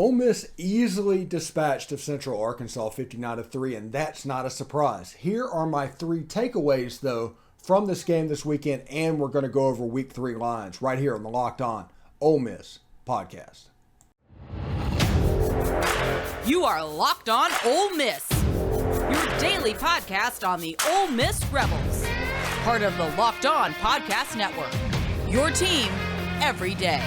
Ole Miss easily dispatched of Central Arkansas 59-3, and that's not a surprise. Here are my 3 takeaways, though, from this game this weekend, and we're going to go over Week 3 lines right here on the Locked On Ole Miss Podcast. You are Locked On Ole Miss, your daily podcast on the Ole Miss Rebels, part of the Locked On Podcast Network, your team every day.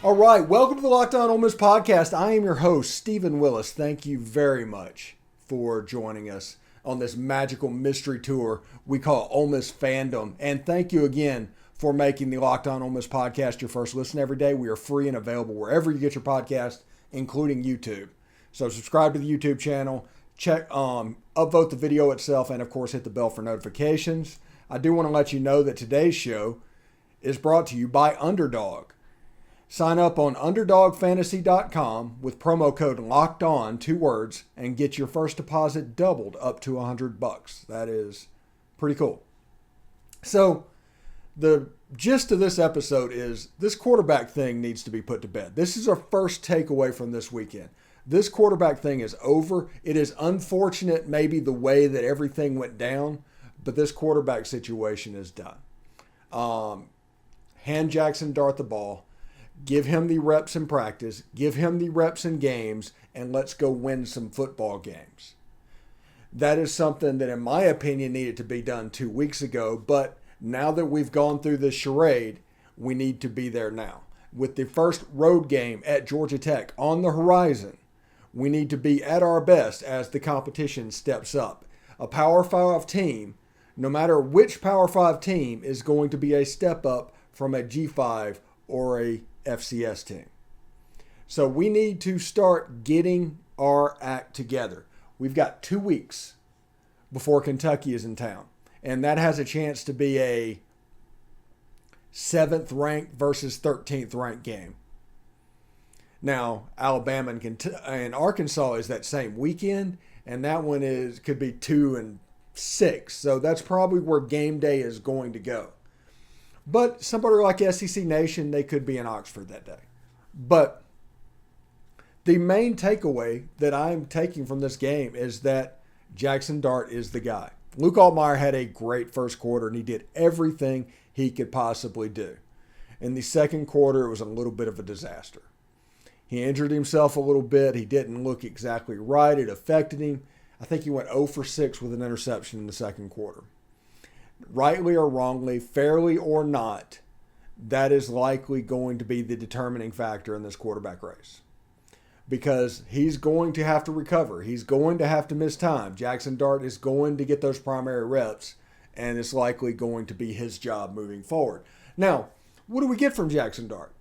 All right, welcome to the Locked On Ole Miss Podcast. I am your host, Stephen Willis. Thank you very much for joining us on this magical mystery tour we call Ole Miss Fandom. And thank you again for making the Locked On Ole Miss Podcast your first listen every day. We are free and available wherever you get your podcast, including YouTube. So subscribe to the YouTube channel, upvote the video itself, and of course hit the bell for notifications. I do want to let you know that today's show is brought to you by Underdog. Sign up on UnderdogFantasy.com with promo code LOCKEDON, 2 words, and get your first deposit doubled up to $100. That is pretty cool. So the gist of this episode is this quarterback thing needs to be put to bed. This is our first takeaway from this weekend. This quarterback thing is over. It is unfortunate maybe the way that everything went down, but this quarterback situation is done. Hand Jaxson Dart the ball. Give him the reps in practice, give him the reps in games, and let's go win some football games. That is something that, in my opinion, needed to be done 2 weeks ago. But now that we've gone through this charade, we need to be there now. With the first road game at Georgia Tech on the horizon, we need to be at our best as the competition steps up. A Power 5 team, no matter which Power 5 team, is going to be a step up from a G5 or a FCS team. So we need to start getting our act together. We've got 2 weeks before Kentucky is in town, and that has a chance to be a 7th ranked versus 13th ranked game. Now, Alabama and Arkansas is that same weekend, and that one could be 2 and 6. So that's probably where game day is going to go. But somebody like SEC Nation, they could be in Oxford that day. But the main takeaway that I'm taking from this game is that Jaxson Dart is the guy. Luke Altmyer had a great first quarter, and he did everything he could possibly do. In the second quarter, it was a little bit of a disaster. He injured himself a little bit. He didn't look exactly right. It affected him. I think he went 0 for 6 with an interception in the second quarter. Rightly or wrongly, fairly or not, that is likely going to be the determining factor in this quarterback race. Because he's going to have to recover. He's going to have to miss time. Jaxson Dart is going to get those primary reps, and it's likely going to be his job moving forward. Now, what do we get from Jaxson Dart?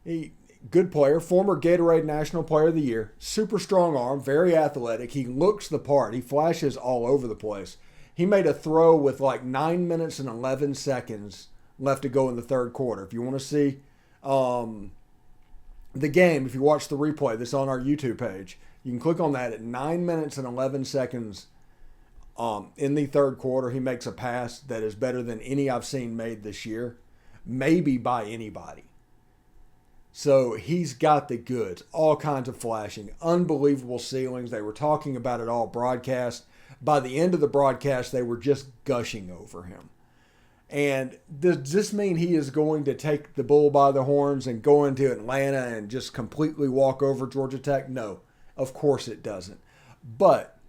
Good player, former Gatorade National Player of the Year, super strong arm, very athletic. He looks the part. He flashes all over the place. He made a throw with like 9 minutes and 11 seconds left to go in the third quarter. If you want to see the game, if you watch the replay that's on our YouTube page, you can click on that at 9 minutes and 11 seconds in the third quarter. He makes a pass that is better than any I've seen made this year, maybe by anybody. So he's got the goods, all kinds of flashing, unbelievable ceilings. They were talking about it all broadcast. By the end of the broadcast, they were just gushing over him. And does this mean he is going to take the bull by the horns and go into Atlanta and just completely walk over Georgia Tech? No, of course it doesn't. But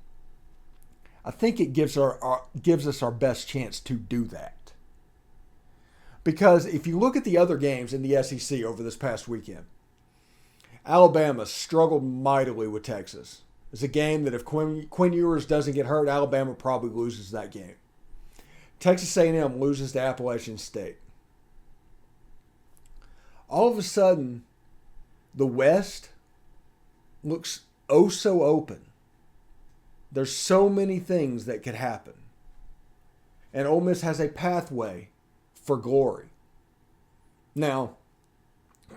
I think it gives us our best chance to do that. Because if you look at the other games in the SEC over this past weekend, Alabama struggled mightily with Texas. It's a game that if Quinn Ewers doesn't get hurt, Alabama probably loses that game. Texas A&M loses to Appalachian State. All of a sudden, the West looks oh so open. There's so many things that could happen. And Ole Miss has a pathway for glory. Now,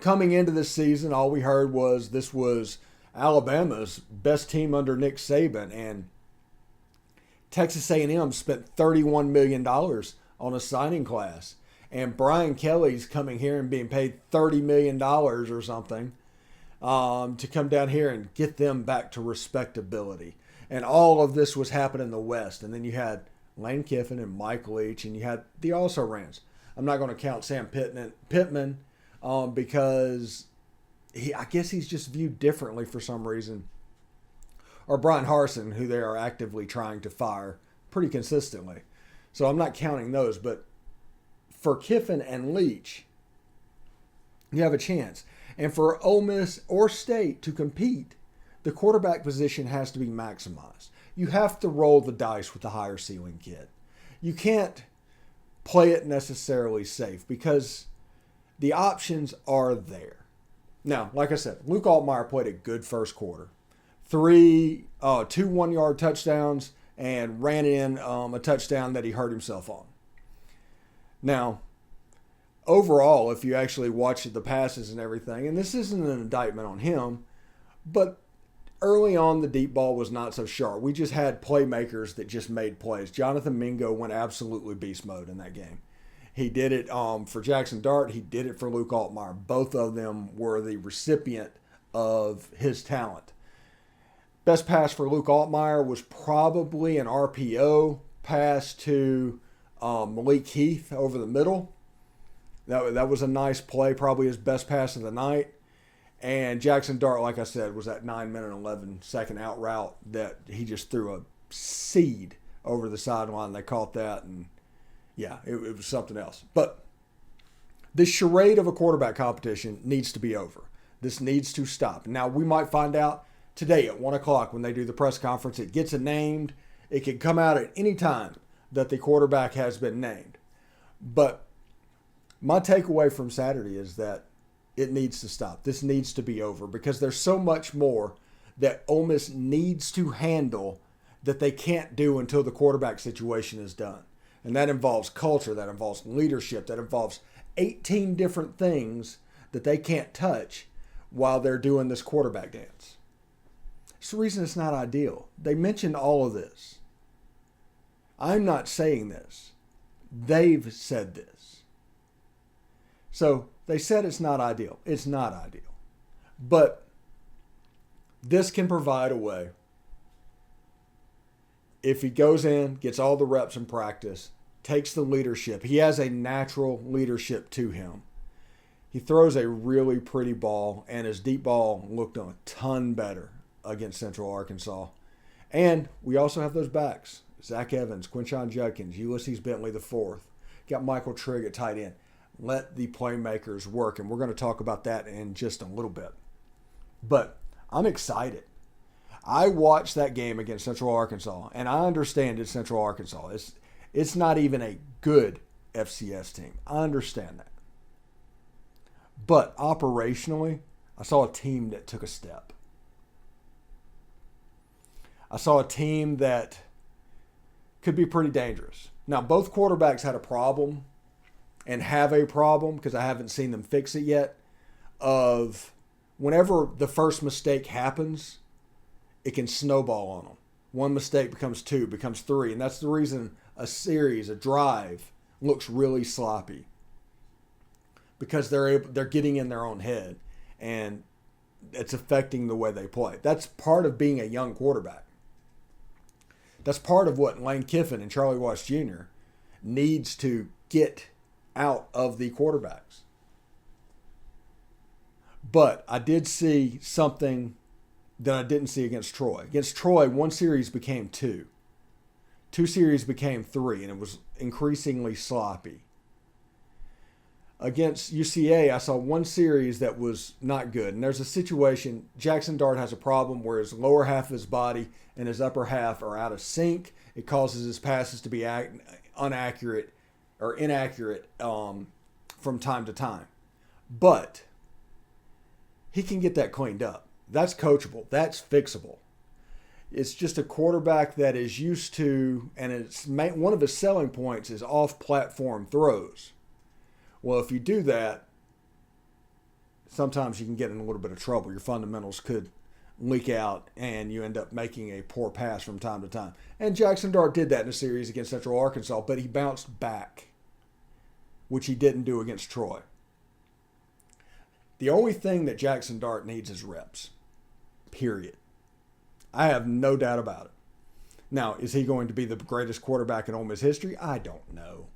coming into this season, all we heard was this was Alabama's best team under Nick Saban, and Texas A&M spent $31 million on a signing class. And Brian Kelly's coming here and being paid $30 million or something to come down here and get them back to respectability. And all of this was happening in the West. And then you had Lane Kiffin and Mike Leach, and you had the also-rans. I'm not going to count Sam Pittman because I guess he's just viewed differently for some reason. Or Brian Harsin, who they are actively trying to fire pretty consistently. So I'm not counting those. But for Kiffin and Leach, you have a chance. And for Ole Miss or State to compete, the quarterback position has to be maximized. You have to roll the dice with the higher ceiling kid. You can't play it necessarily safe because the options are there. Now, like I said, Luke Altmyer played a good first quarter. 2 1-yard touchdowns and ran in a touchdown that he hurt himself on. Now, overall, if you actually watch the passes and everything, and this isn't an indictment on him, but early on the deep ball was not so sharp. We just had playmakers that just made plays. Jonathan Mingo went absolutely beast mode in that game. He did it for Jaxson Dart. He did it for Luke Altmyer. Both of them were the recipient of his talent. Best pass for Luke Altmyer was probably an RPO pass to Malik Heath over the middle. That was a nice play, probably his best pass of the night. And Jaxson Dart, like I said, was that 9-minute and 11-second out route that he just threw a seed over the sideline. They caught that, and yeah, it was something else. But this charade of a quarterback competition needs to be over. This needs to stop. Now, we might find out today at 1 o'clock when they do the press conference. It gets named. It can come out at any time that the quarterback has been named. But my takeaway from Saturday is that it needs to stop. This needs to be over because there's so much more that Ole Miss needs to handle that they can't do until the quarterback situation is done. And that involves culture, that involves leadership, that involves 18 different things that they can't touch while they're doing this quarterback dance. It's the reason it's not ideal. They mentioned all of this. I'm not saying this. They've said this. So they said it's not ideal. It's not ideal. But this can provide a way. If he goes in, gets all the reps in practice, takes the leadership. He has a natural leadership to him. He throws a really pretty ball, and his deep ball looked a ton better against Central Arkansas. And we also have those backs. Zach Evans, Quinshon Judkins, Ulysses Bentley IV. Got Michael Trigg at tight end. Let the playmakers work, and we're going to talk about that in just a little bit. But I'm excited. I watched that game against Central Arkansas, and I understand it's Central Arkansas. It's not even a good FCS team. I understand that. But operationally, I saw a team that took a step. I saw a team that could be pretty dangerous. Now, both quarterbacks had a problem and have a problem, because I haven't seen them fix it yet, of whenever the first mistake happens, it can snowball on them. One mistake becomes 2, becomes 3, and that's the reason a series, a drive, looks really sloppy. Because they're getting in their own head, and it's affecting the way they play. That's part of being a young quarterback. That's part of what Lane Kiffin and Charlie Weis Jr. needs to get out of the quarterbacks. But I did see something that I didn't see against Troy. Against Troy, one series became 2. 2 series became 3, and it was increasingly sloppy. Against UCA, I saw one series that was not good. And there's a situation, Jaxson Dart has a problem where his lower half of his body and his upper half are out of sync. It causes his passes to be inaccurate from time to time. But he can get that cleaned up. That's coachable. That's fixable. It's just a quarterback that is used to, and one of his selling points is off-platform throws. Well, if you do that, sometimes you can get in a little bit of trouble. Your fundamentals could leak out and you end up making a poor pass from time to time. And Jaxson Dart did that in a series against Central Arkansas, but he bounced back, which he didn't do against Troy. The only thing that Jaxson Dart needs is reps, period. I have no doubt about it. Now, is he going to be the greatest quarterback in Ole Miss history? I don't know.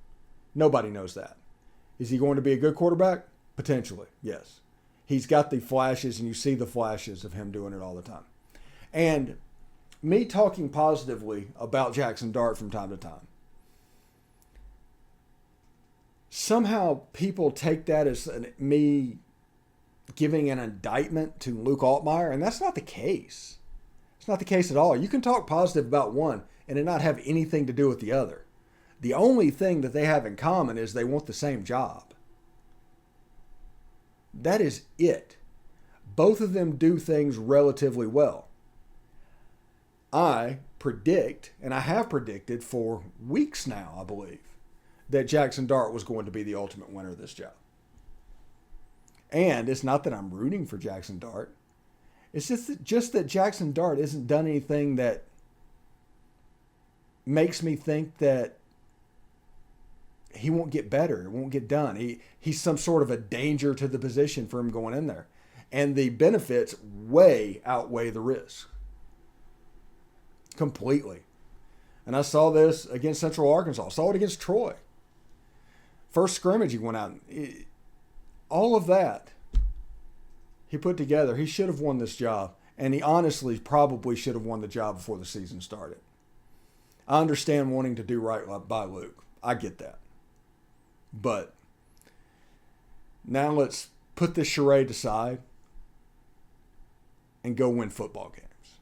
Nobody knows that. Is he going to be a good quarterback? Potentially, yes. He's got the flashes, and you see the flashes of him doing it all the time. And me talking positively about Jaxson Dart from time to time, somehow people take that as me giving an indictment to Luke Altmyer, and that's not the case. It's not the case at all. You can talk positive about one and it not have anything to do with the other. The only thing that they have in common is they want the same job. That is it. Both of them do things relatively well. I predict, and I have predicted for weeks now, I believe, that Jaxson Dart was going to be the ultimate winner of this job. And it's not that I'm rooting for Jaxson Dart. It's just that Jaxson Dart isn't done anything that makes me think that he won't get better. It won't get done. He's some sort of a danger to the position for him going in there. And the benefits way outweigh the risk. Completely. And I saw this against Central Arkansas. I saw it against Troy. First scrimmage he went out. All of that he put together. He should have won this job. And he honestly probably should have won the job before the season started. I understand wanting to do right by Luke. I get that. But now let's put this charade aside and go win football games.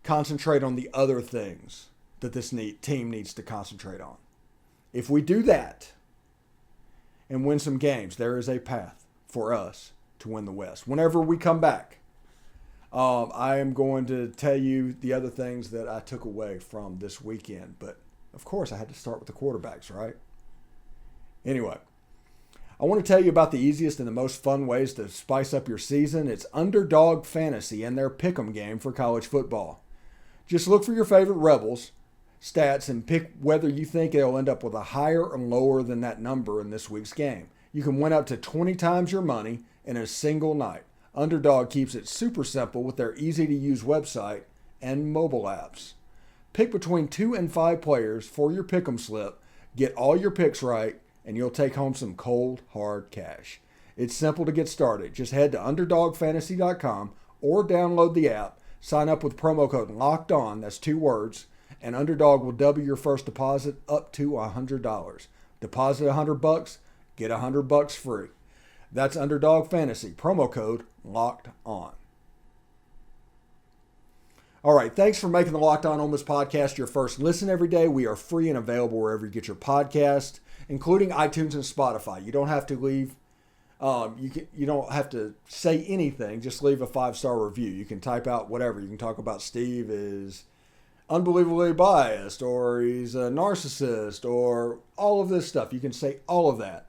Concentrate on the other things that this team needs to concentrate on. If we do that and win some games, there is a path for us to win the West. Whenever we come back, I am going to tell you the other things that I took away from this weekend. But, of course, I had to start with the quarterbacks, right? Anyway, I want to tell you about the easiest and the most fun ways to spice up your season. It's Underdog Fantasy and their pick'em game for college football. Just look for your favorite Rebels stats and pick whether you think they'll end up with a higher or lower than that number in this week's game. You can win up to 20 times your money in a single night. Underdog keeps it super simple with their easy-to-use website and mobile apps. Pick between 2 and 5 players for your pick'em slip, get all your picks right, and you'll take home some cold, hard cash. It's simple to get started. Just head to UnderdogFantasy.com or download the app. Sign up with promo code LOCKEDON, that's 2 words, and Underdog will double your first deposit up to $100. Deposit $100, get $100 free. That's Underdog Fantasy, promo code LOCKEDON. All right, thanks for making the Locked On Ole Miss podcast your first listen every day. We are free and available wherever you get your podcast, including iTunes and Spotify. You don't have to leave. You don't have to say anything. Just leave a 5-star review. You can type out whatever. You can talk about Steve is unbelievably biased, or he's a narcissist, or all of this stuff. You can say all of that.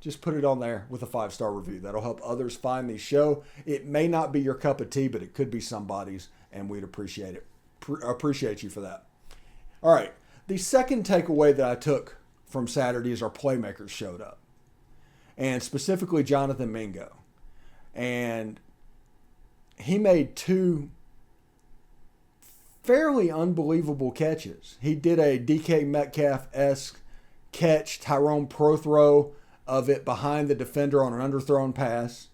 Just put it on there with a 5-star review. That'll help others find the show. It may not be your cup of tea, but it could be somebody's, and we'd appreciate it. Appreciate you for that. All right. The second takeaway that I took from Saturday is our playmakers showed up, and specifically Jonathan Mingo. And he made 2 fairly unbelievable catches. He did a DK Metcalf-esque catch, Tyrone Prothrow of it behind the defender on an underthrown pass.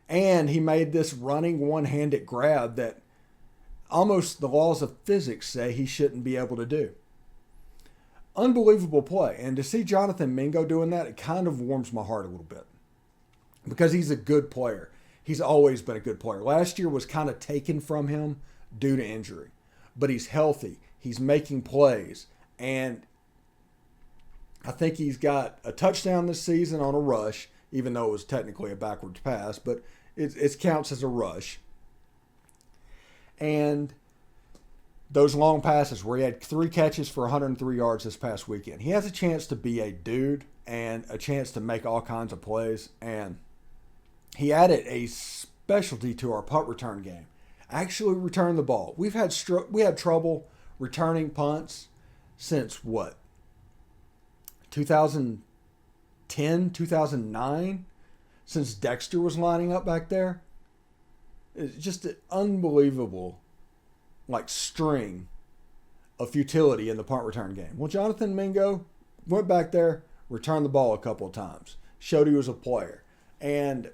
And he made this running one-handed grab that almost the laws of physics say he shouldn't be able to do. Unbelievable play. And to see Jonathan Mingo doing that, it kind of warms my heart a little bit. Because he's a good player. He's always been a good player. Last year was kind of taken from him due to injury. But he's healthy. He's making plays. And I think he's got a touchdown this season on a rush, even though it was technically a backwards pass. But it counts as a rush. And those long passes where he had 3 catches for 103 yards this past weekend. He has a chance to be a dude and a chance to make all kinds of plays. And he added a specialty to our punt return game. Actually return the ball. We had trouble returning punts since what? 2010, 2009? Since Dexter was lining up back there. It's just an unbelievable string of futility in the punt return game. Well, Jonathan Mingo went back there, returned the ball a couple of times, showed he was a player. And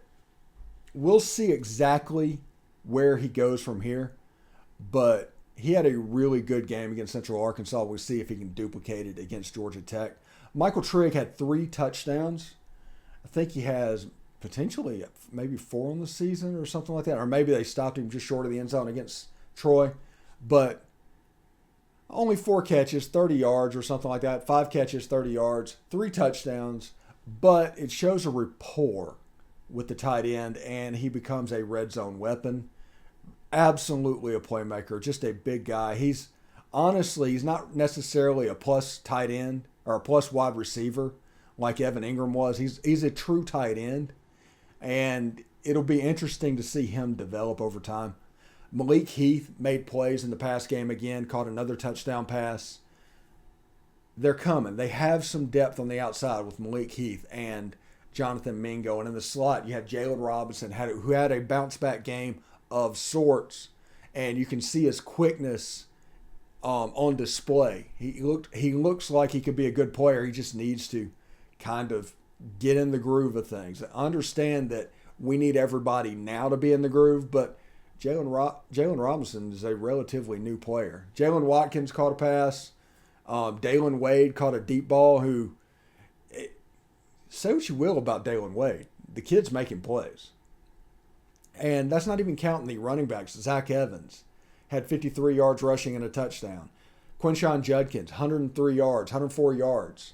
we'll see exactly where he goes from here. But he had a really good game against Central Arkansas. We'll see if he can duplicate it against Georgia Tech. Michael Trigg had 3 touchdowns. I think he has potentially maybe 4 on the season or something like that. Or maybe they stopped him just short of the end zone against Troy. But only 4 catches, 30 yards or something like that. 5 catches, 30 yards, 3 touchdowns. But it shows a rapport with the tight end, and he becomes a red zone weapon. Absolutely a playmaker, just a big guy. He's not necessarily a plus tight end or a plus wide receiver like Evan Ingram was. He's a true tight end, and it'll be interesting to see him develop over time. Malik Heath made plays in the pass game again, caught another touchdown pass. They're coming. They have some depth on the outside with Malik Heath and Jonathan Mingo. And in the slot, you had Jalen Robinson, who had a bounce-back game of sorts. And you can see his quickness on display. He looks like he could be a good player. He just needs to kind of get in the groove of things. I understand that we need everybody now to be in the groove, but Jalen Robinson is a relatively new player. Jalen Watkins caught a pass. Dalen Wade caught a deep ball. Say what you will about Dalen Wade. The kid's making plays. And that's not even counting the running backs. Zach Evans had 53 yards rushing and a touchdown. Quinshon Judkins, 103 yards, 104 yards.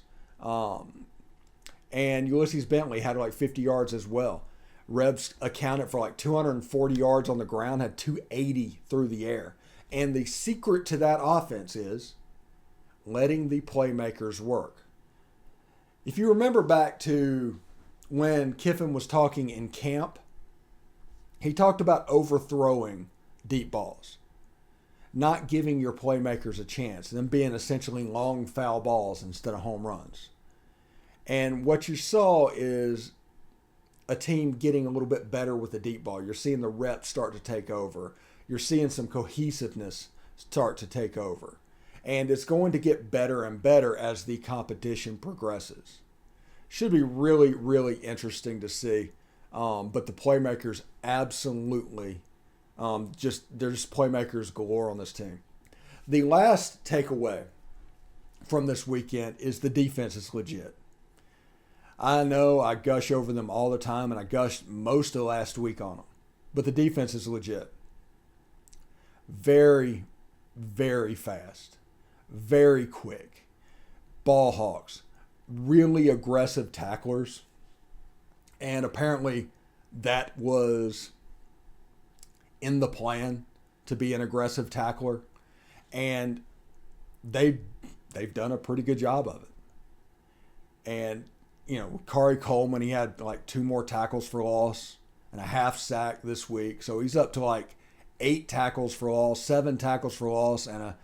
And Ulysses Bentley had 50 yards as well. Rebs accounted for 240 yards on the ground, had 280 through the air. And the secret to that offense is letting the playmakers work. If you remember back to when Kiffin was talking in camp, he talked about overthrowing deep balls, not giving your playmakers a chance, them being essentially long foul balls instead of home runs. And what you saw is a team getting a little bit better with the deep ball. You're seeing the reps start to take over. You're seeing some cohesiveness start to take over. And it's going to get better and better as the competition progresses. Should be really, really interesting to see. But the playmakers absolutely, there's playmakers galore on this team. The last takeaway from this weekend is the defense is legit. I know I gush over them all the time, and I gushed most of last week on them. But the defense is legit. Very, very fast. Very quick. Ball hawks. Really aggressive tacklers. And apparently that was in the plan to be an aggressive tackler. And they've done a pretty good job of it. And Kari Coleman, he had 2 more tackles for loss and a half sack this week. So he's up to 8 tackles for loss, 7 tackles for loss, and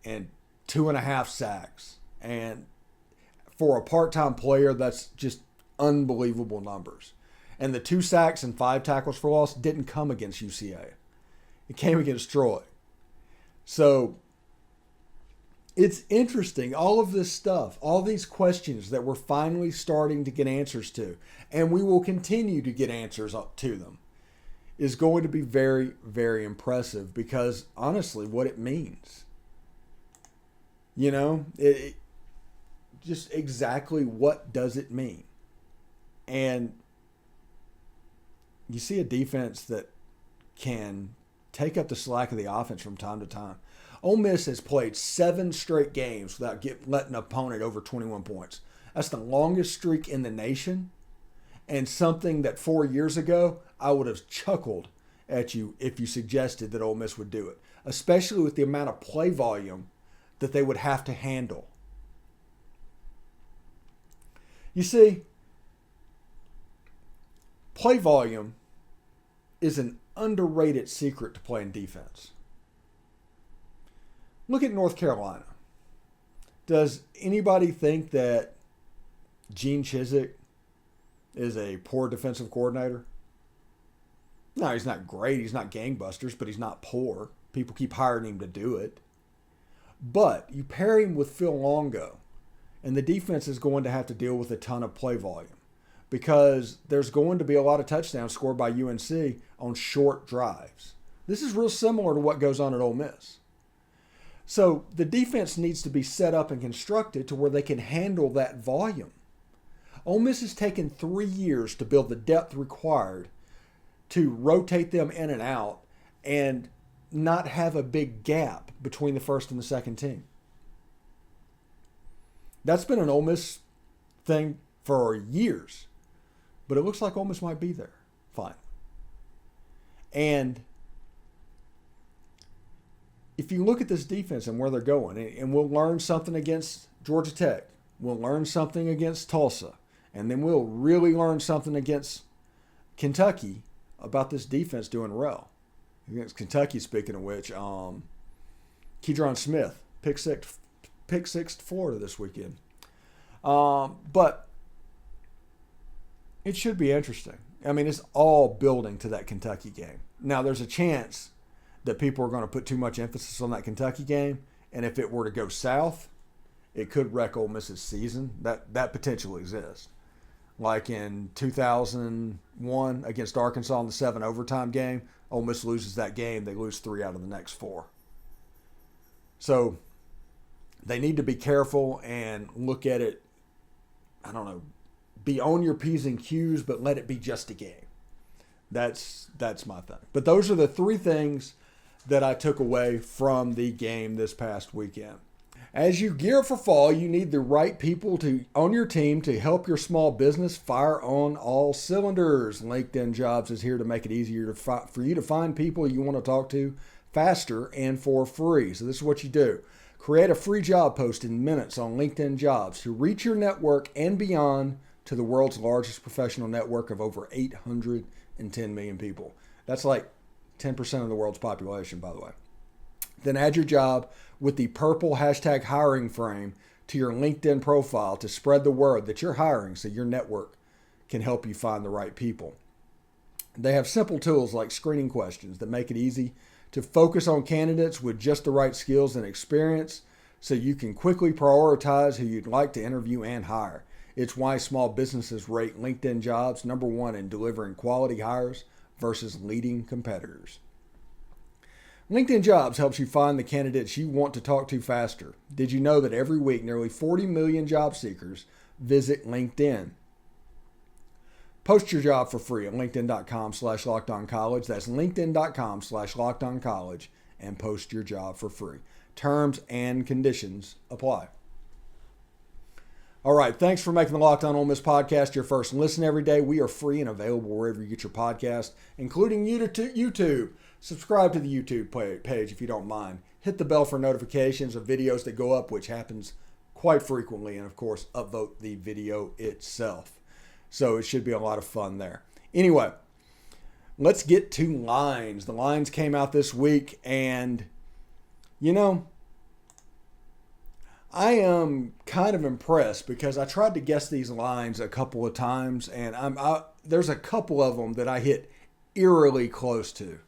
2.5 sacks. And for a part-time player, that's just unbelievable numbers. And the 2 sacks and 5 tackles for loss didn't come against UCA. It came against Troy. So it's interesting, all of this stuff, all these questions that we're finally starting to get answers to, and we will continue to get answers up to them, is going to be very, very impressive because, honestly, what it means. Just exactly what does it mean? And you see a defense that can take up the slack of the offense from time to time. Ole Miss has played 7 straight games without letting an opponent over 21 points. That's the longest streak in the nation, and something that 4 years ago I would have chuckled at you if you suggested that Ole Miss would do it, especially with the amount of play volume that they would have to handle. You see, play volume is an underrated secret to playing defense. Look at North Carolina. Does anybody think that Gene Chizik is a poor defensive coordinator? No, he's not great. He's not gangbusters, but he's not poor. People keep hiring him to do it. But you pair him with Phil Longo, and the defense is going to have to deal with a ton of play volume because there's going to be a lot of touchdowns scored by UNC on short drives. This is real similar to what goes on at Ole Miss. So the defense needs to be set up and constructed to where they can handle that volume. Ole Miss has taken 3 years to build the depth required to rotate them in and out and not have a big gap between the first and the second team. That's been an Ole Miss thing for years, but it looks like Ole Miss might be there. Fine. And if you look at this defense and where they're going, and we'll learn something against Georgia Tech, we'll learn something against Tulsa, and then we'll really learn something against Kentucky about this defense doing well. Against Kentucky, speaking of which, Keydron Smith, pick six Florida this weekend. But it should be interesting. I mean, it's all building to that Kentucky game. Now, there's a chance that people are going to put too much emphasis on that Kentucky game, and if it were to go south, it could wreck Ole Miss's season. That potential exists. Like in 2001 against Arkansas in the 7 overtime game, Ole Miss loses that game. They lose 3 out of the next 4. So they need to be careful and look at it, I don't know, be on your P's and Q's, but let it be just a game. That's my thing. But those are the 3 things that I took away from the game this past weekend. As you gear for fall, you need the right people on your team to help your small business fire on all cylinders. LinkedIn Jobs is here to make it easier for you to find people you want to talk to faster and for free. So this is what you do. Create a free job post in minutes on LinkedIn Jobs to reach your network and beyond to the world's largest professional network of over 810 million people. That's like 10% of the world's population, by the way. Then add your job with the purple hashtag hiring frame to your LinkedIn profile to spread the word that you're hiring so your network can help you find the right people. They have simple tools like screening questions that make it easy to focus on candidates with just the right skills and experience so you can quickly prioritize who you'd like to interview and hire. It's why small businesses rate LinkedIn Jobs number 1 in delivering quality hires versus leading competitors. LinkedIn Jobs helps you find the candidates you want to talk to faster. Did you know that every week nearly 40 million job seekers visit LinkedIn? Post your job for free at linkedin.com/lockedoncollege. That's linkedin.com/lockedoncollege and post your job for free. Terms and conditions apply. All right, thanks for making the Locked On Ole Miss podcast your first listen every day. We are free and available wherever you get your podcast, including YouTube. Subscribe to the YouTube page if you don't mind. Hit the bell for notifications of videos that go up, which happens quite frequently, and of course, upvote the video itself. So it should be a lot of fun there. Anyway, let's get to lines. The lines came out this week, and I am kind of impressed because I tried to guess these lines a couple of times, and there's a couple of them that I hit eerily close to.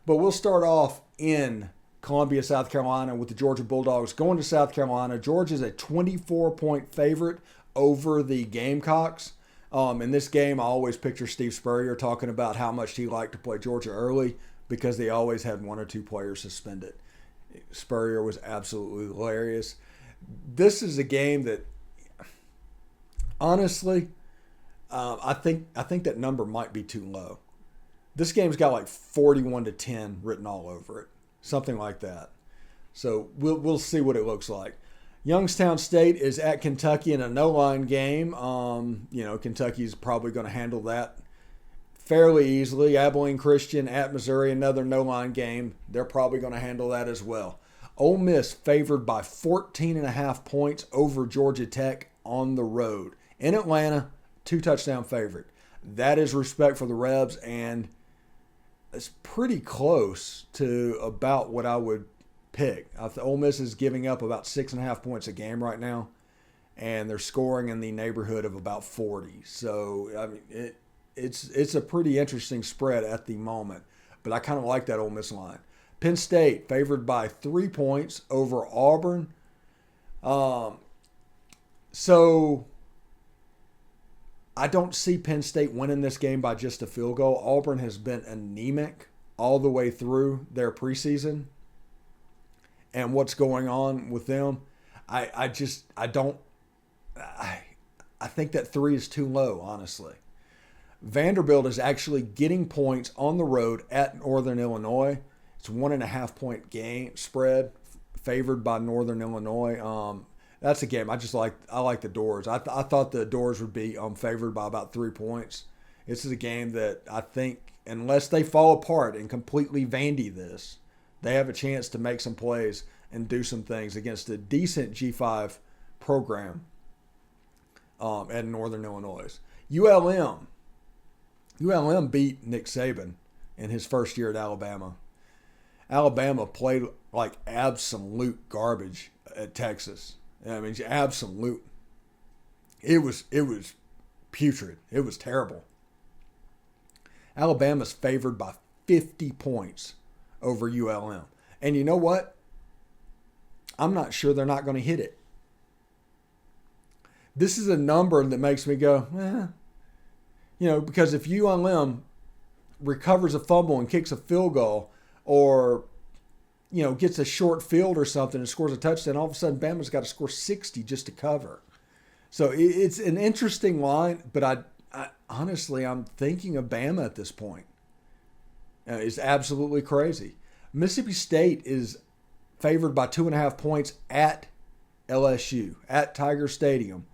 But we'll start off in Columbia, South Carolina with the Georgia Bulldogs going to South Carolina. Georgia's a 24-point favorite over the Gamecocks. In this game, I always picture Steve Spurrier talking about how much he liked to play Georgia early because they always had 1 or 2 players suspended. Spurrier was absolutely hilarious. This is a game that, honestly, I think that number might be too low. This game's got like 41-10 written all over it, something like that. So we'll see what it looks like. Youngstown State is at Kentucky in a no-line game. Kentucky's probably going to handle that fairly easily. Abilene Christian at Missouri, another no-line game. They're probably going to handle that as well. Ole Miss favored by 14.5 points over Georgia Tech on the road. In Atlanta, 2-touchdown favorite. That is respect for the Rebs, and it's pretty close to about what I would pick. Ole Miss is giving up about 6.5 points a game right now, and they're scoring in the neighborhood of about 40. So I mean, it's a pretty interesting spread at the moment, but I kind of like that Ole Miss line. Penn State favored by 3 points over Auburn. So I don't see Penn State winning this game by just a field goal. Auburn has been anemic all the way through their preseason. And what's going on with them, I think that 3 is too low, honestly. Vanderbilt is actually getting points on the road at Northern Illinois. It's 1.5 point game spread, favored by Northern Illinois. That's a game I like the Doors. I thought the Doors would be favored by about 3 points. This is a game that I think, unless they fall apart and completely Vandy this, they have a chance to make some plays and do some things against a decent G5 program at Northern Illinois. ULM beat Nick Saban in his first year at Alabama. Alabama played like absolute garbage at Texas. I mean, absolute. It was putrid. It was terrible. Alabama's favored by 50 points over ULM. And you know what? I'm not sure they're not going to hit it. This is a number that makes me go, because if ULM recovers a fumble and kicks a field goal, or gets a short field or something and scores a touchdown, all of a sudden Bama's got to score 60 just to cover. So it's an interesting line, but I honestly, I'm thinking of Bama at this point. It's absolutely crazy. Mississippi State is favored by 2.5 points at LSU, at Tiger Stadium.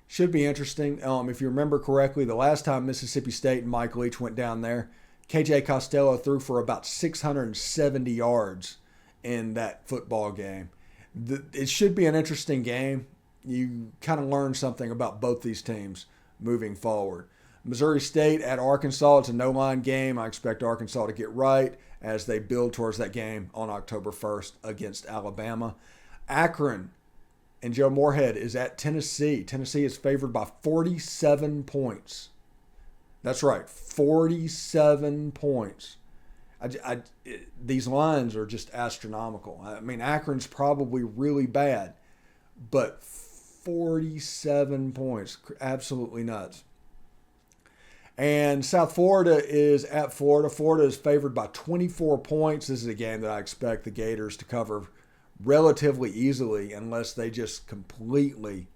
Should be interesting. If you remember correctly, the last time Mississippi State and Mike Leach went down there, KJ Costello threw for about 670 yards in that football game. It should be an interesting game. You kind of learn something about both these teams moving forward. Missouri State at Arkansas. It's a no-line game. I expect Arkansas to get right as they build towards that game on October 1st against Alabama. Akron and Joe Moorhead is at Tennessee. Tennessee is favored by 47 points. That's right, 47 points. These lines are just astronomical. I mean, Akron's probably really bad, but 47 points, absolutely nuts. And South Florida is at Florida. Florida is favored by 24 points. This is a game that I expect the Gators to cover relatively easily unless they just completely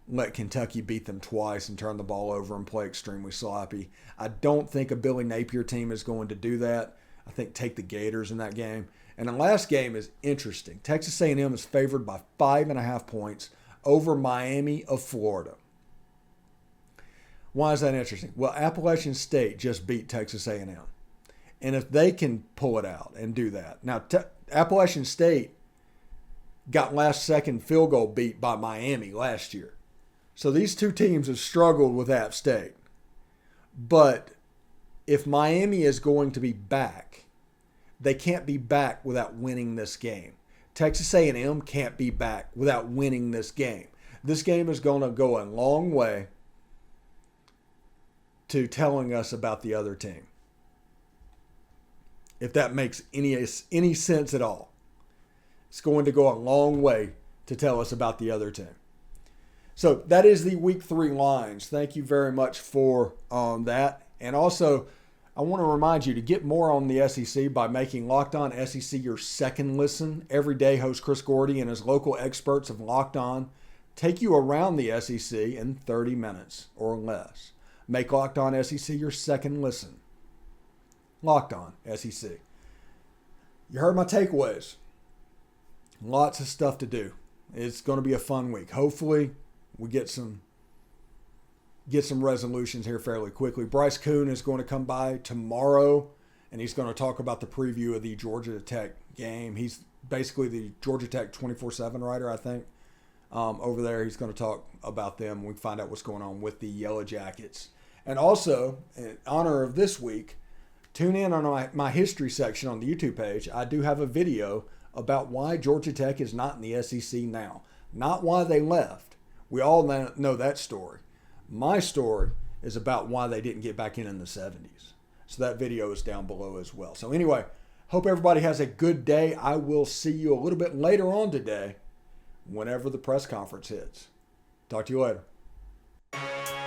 let Kentucky beat them twice and turn the ball over and play extremely sloppy. I don't think a Billy Napier team is going to do that. I think take the Gators in that game. And the last game is interesting. Texas A&M is favored by 5.5 points over Miami of Florida. Why is that interesting? Well, Appalachian State just beat Texas A&M. And if they can pull it out and do that. Now, Appalachian State got last-second field goal beat by Miami last year. So these two teams have struggled with App State. But if Miami is going to be back, they can't be back without winning this game. Texas A&M can't be back without winning this game. This game is going to go a long way to telling us about the other team. If that makes any sense at all. It's going to go a long way to tell us about the other team. So that is the Week 3 lines. Thank you very much for that. And also, I want to remind you to get more on the SEC by making Locked On SEC your second listen. Every day, host Chris Gordy and his local experts of Locked On take you around the SEC in 30 minutes or less. Make Locked On SEC your second listen. Locked On SEC. You heard my takeaways. Lots of stuff to do. It's going to be a fun week. Hopefully, we get some resolutions here fairly quickly. Bryce Kuhn is going to come by tomorrow, and he's going to talk about the preview of the Georgia Tech game. He's basically the Georgia Tech 24/7 writer, I think. Over there, he's going to talk about them. We find out what's going on with the Yellow Jackets. And also, in honor of this week, tune in on my history section on the YouTube page. I do have a video about why Georgia Tech is not in the SEC now. Not why they left. We all know that story. My story is about why they didn't get back in the 70s. So that video is down below as well. So anyway, hope everybody has a good day. I will see you a little bit later on today whenever the press conference hits. Talk to you later.